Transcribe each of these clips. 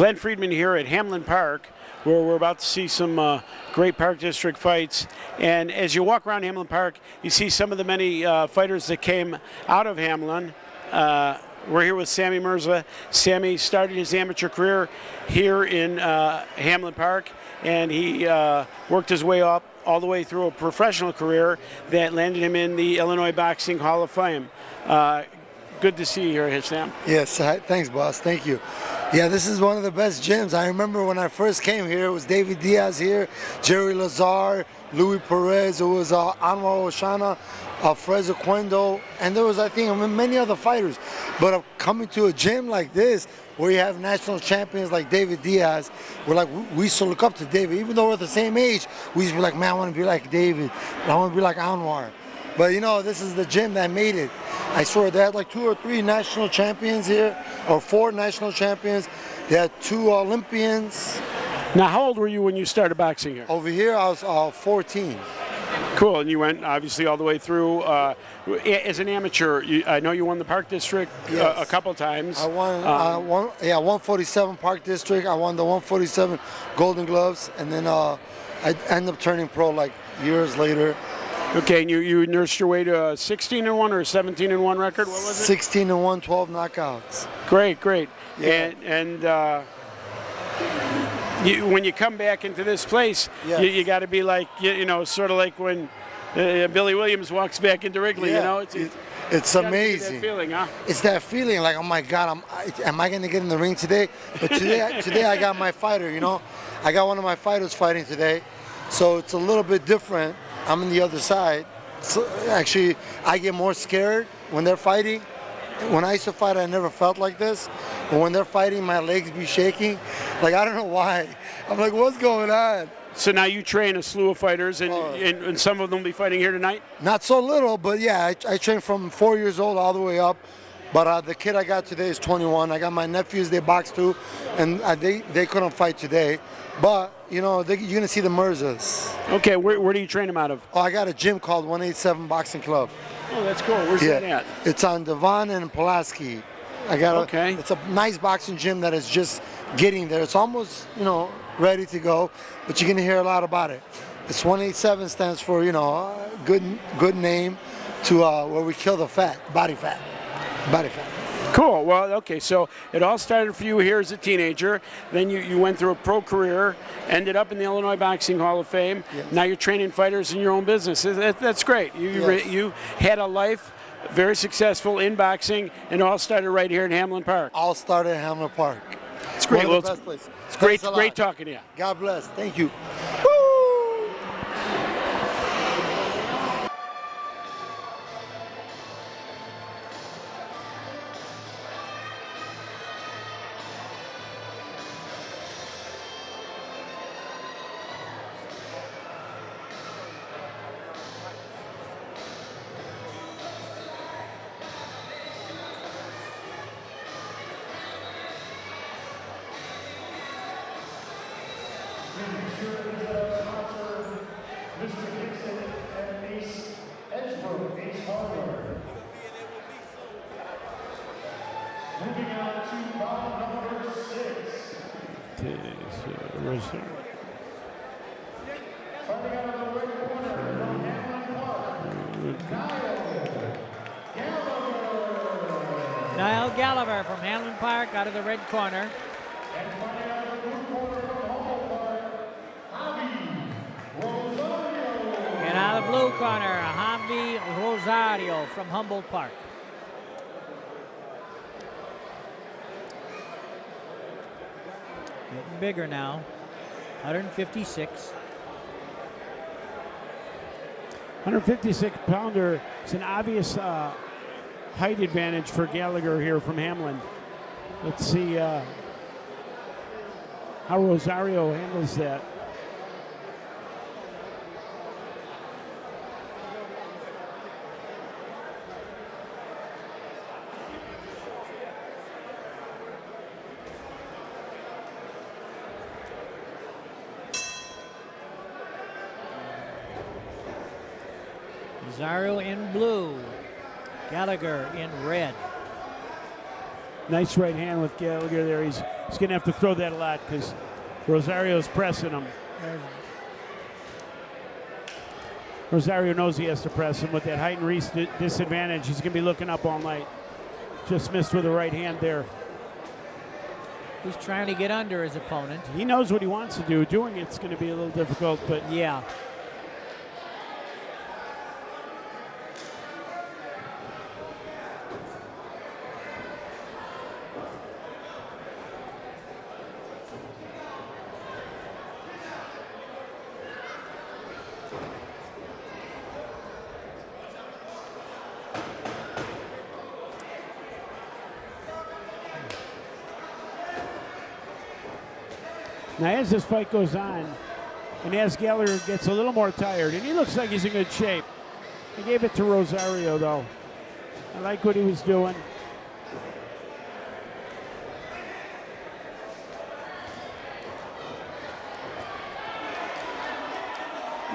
Glenn Friedman here at Hamlin Park, where we're about to see some great Park District fights. And as you walk around Hamlin Park, you see some of the many fighters that came out of Hamlin. We're here with Sammy Mirza. Sammy started his amateur career here in Hamlin Park, and he worked his way up all the way through a professional career that landed him in the Illinois Boxing Hall of Fame. Good to see you here, Sam. Yes, thanks, boss. Thank you. Yeah, this is one of the best gyms. I remember when I first came here, it was David Diaz here, Jerry Lazar, Louis Perez, it was Anwar Oshana, Freza Cuendo, and there was, I think, many other fighters. But coming to a gym like this, where you have national champions like David Diaz, we used to look up to David. Even though we're the same age, we used to be like, man, I want to be like David. I want to be like Anwar. But you know, this is the gym that made it. I swear they had like 2 or 3 national champions here, or 4 national champions. They had 2 Olympians. Now, how old were you when you started boxing here? Over here, I was 14. Cool, and you went obviously all the way through. As an amateur, I know you won the Park District Yes. a couple times. I won, 147 Park District. I won the 147 Golden Gloves, and then I ended up turning pro like years later. Okay, and you nursed your way to a 16-1 or a 17-1 record. What was it? 16-1, 12 knockouts. Great, great. Yeah. And when you come back into this place, Yes. you got to be like, you know, sort of like when Billy Williams walks back into Wrigley. Yeah. You know, it's amazing. That feeling, huh? It's that feeling like, oh my God, am I going to get in the ring today? But today I got my fighter, you know. I got one of my fighters fighting today. So it's a little bit different. I'm on the other side. So actually, I get more scared when they're fighting. When I used to fight, I never felt like this. But when they're fighting, my legs be shaking. Like, I don't know why. I'm like, what's going on? So now you train a slew of fighters, and some of them will be fighting here tonight? Not so little, but yeah, I train from 4 years old all the way up. But the kid I got today is 21. I got my nephews, they box too, and they couldn't fight today. But, you know, you're going to see the Mirzas. Okay, where do you train them out of? Oh, I got a gym called 187 Boxing Club. Oh, that's cool. Where's that at? It's on Devon and Pulaski. It's a nice boxing gym that is just getting there. It's almost, you know, ready to go, but you're going to hear a lot about it. It's 187 stands for, you know, good name to where we kill the fat, body fat. Cool. Well, okay, so it all started for you here as a teenager. Then you went through a pro career, ended up in the Illinois Boxing Hall of Fame. Yes. Now you're training fighters in your own business. That's great. You had a life very successful in boxing, and it all started right here in Hamlin Park. All started in Hamlin Park. It's great. One of the best places. It's great talking to you. God bless. Thank you. Moving on to bout number 6. Starting out of the red corner from Hamlin Park, Nial Gallagher from Hamlin Park out of the red corner. and coming out of the blue corner from Humboldt Park, Javy Rosario. And out of the blue corner, Javy Rosario from Humboldt Park. Getting bigger now, 156. 156-pounder. It's an obvious height advantage for Gallagher here from Hamlin. Let's see how Rosario handles that. Rosario in blue, Gallagher in red. Nice right hand with Gallagher there. He's going to have to throw that a lot because Rosario's pressing him. Rosario knows he has to press him with that height and reach disadvantage. He's going to be looking up all night. Just missed with the right hand there. He's trying to get under his opponent. He knows what he wants to do. Doing it's going to be a little difficult, but yeah. Now, as this fight goes on, and as Gallagher gets a little more tired, and he looks like he's in good shape. He gave it to Rosario, though. I like what he was doing.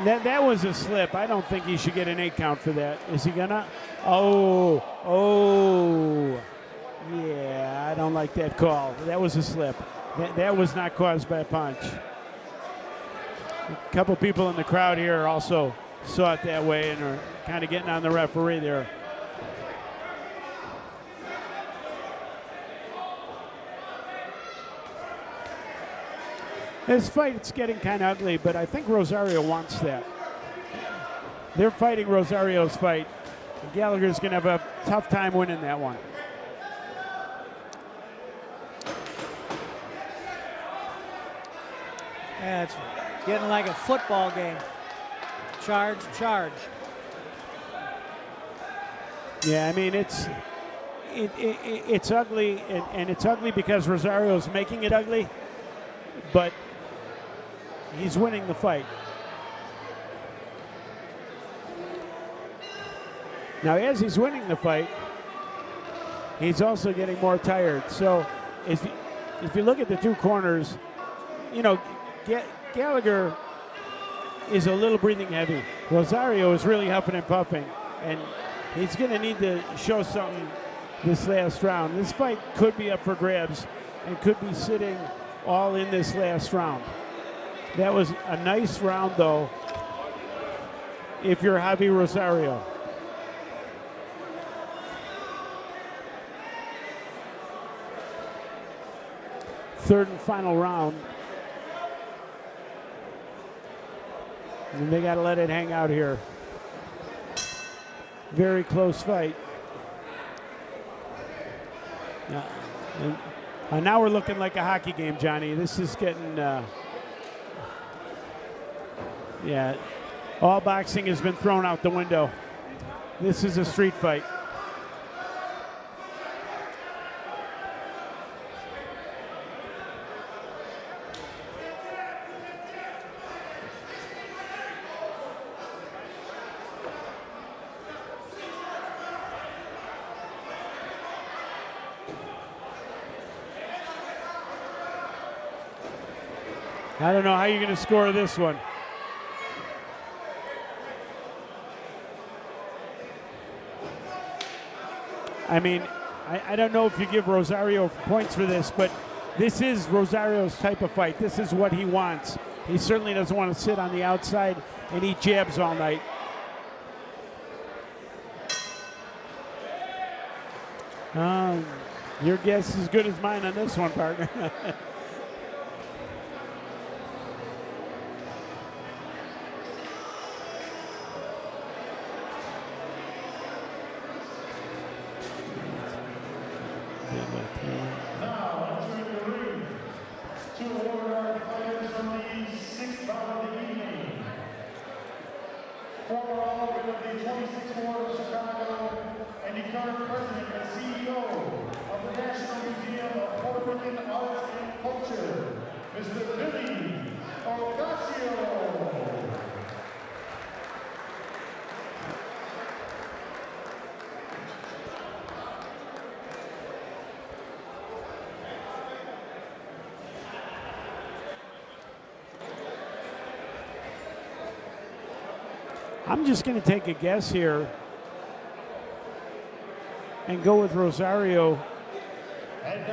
That was a slip. I don't think he should get an 8 count for that. Is he gonna? Oh. Yeah, I don't like that call. That was a slip. That was not caused by a punch. A couple people in the crowd here also saw it that way and are kind of getting on the referee there. This fight's getting kind of ugly, but I think Rosario wants that. They're fighting Rosario's fight. Gallagher's going to have a tough time winning that one. Yeah, it's getting like a football game. Charge, charge. Yeah, I mean, it's ugly, and it's ugly because Rosario's making it ugly, but he's winning the fight. Now, as he's winning the fight, he's also getting more tired. So if you look at the two corners, you know, Gallagher is a little breathing heavy. Rosario is really huffing and puffing, and he's going to need to show something this last round. This fight could be up for grabs and could be sitting all in this last round. That was a nice round, though, if you're Javy Rosario. Third and final round. And they got to let it hang out here. Very close fight. Now we're looking like a hockey game, Johnny. This is getting, yeah, all boxing has been thrown out the window. This is a street fight. I don't know how you're going to score this one. I mean, I don't know if you give Rosario points for this, but this is Rosario's type of fight. This is what he wants. He certainly doesn't want to sit on the outside and eat jabs all night. Your guess is as good as mine on this one, partner. Now, entering the ring to award our fighters from the 6th bout of the evening. Former All-American of the 26th Ward of Chicago and the current president and CEO of the National Museum of Puerto Rican Arts and Culture, Mr. Billy Ocasio. I'm just going to take a guess here and go with Rosario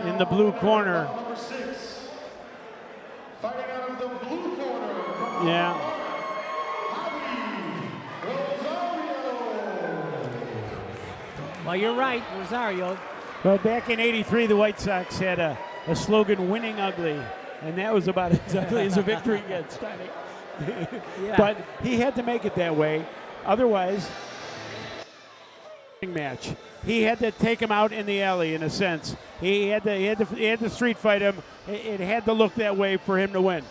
in the blue corner. Number 6, fighting out of the blue corner from Yeah. Javy Rosario. Well, you're right, Rosario. Well, back in '83, the White Sox had a slogan, "Winning ugly," and that was about as ugly as a victory gets. Yeah. But he had to make it that way. Otherwise, match. He had to take him out in the alley, in a sense. He had to street fight him. It had to look that way for him to win.